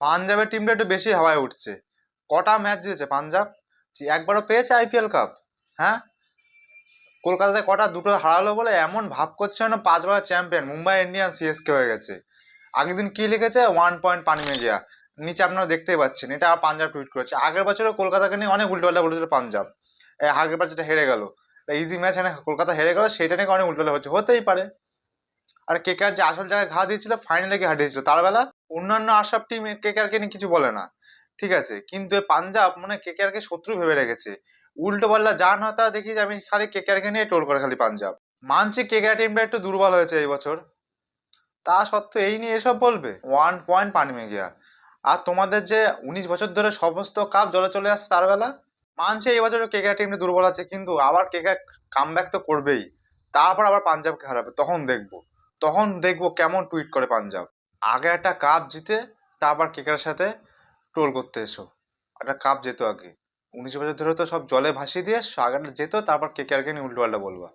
পাঞ্জাবের টিমটা একটু বেশি হাওয়ায় উঠছে। কটা ম্যাচ জিতেছে পাঞ্জাব? একবারও পেয়েছে আইপিএল কাপ? হ্যাঁ, কলকাতাতে কটা দুটো হারালো বলে এমন ভাব করছে না 5 বার চ্যাম্পিয়ন মুম্বাই ইন্ডিয়ান্স সিএসকে হয়ে গেছে। আগের দিন কি লিখেছে, 1 পয়েন্ট পানি মে গিয়া। নিচে আপনারা দেখতেই পাচ্ছেন, এটা পাঞ্জাব টুইট করেছে। আগের বছরও কলকাতাকে নিয়ে অনেক উল্টোপাল্টা বলেছিল পাঞ্জাব। আগের বার যেটা হেরে গেল, ইজি ম্যাচ এনে কলকাতা হেরে গেল, সেটা নিয়ে অনেক উল্টোপাল্টা হচ্ছে, হতেই পারে। আর কেকেআর যে আসল জায়গায় ঘা দিয়েছিল, ফাইনালে গিয়ে হারিয়েছিল, তার বেলা অন্যান্য আর সব টিম কেকেআর কে নিয়ে কিছু বলে না, ঠিক আছে, কিন্তু এই পাঞ্জাব মানে কেকেআর কে শত্রু ভেবে রেখেছে। উল্টো পাল্লা যা না তা দেখি যে আমি খালি কেকেআর কে নিয়ে টোল করে খালি পাঞ্জাব। মানছি কেকেআর টিমটা একটু দুর্বল হয়েছে এই বছর, তা সত্ত্বেও এই নিয়ে এসব বলবে? 1 পয়েন্ট পানি মে গিয়া। আর তোমাদের যে 19 বছর ধরে সমস্ত কাপ জলে চলে আসছে, তার বেলা মানছে এই বছর কেকেআর টিমটা দুর্বল আছে, কিন্তু আবার কেকেআর কামব্যাক তো করবেই। তারপর আবার পাঞ্জাবকে হারাবে, তখন দেখবো কেমন টুইট করে পাঞ্জাব। আগে একটা কাপ জিতে তারপর কেকেআর সাথে ট্রোল করতে এসো। একটা কাপ যেত আগে। 19 বছর ধরে তো সব জলে ভাসিয়ে দিয়ে এসছো, আগে যেত, তারপর কেকেআর কে নিয়ে উল্টো পাল্টা বলবা।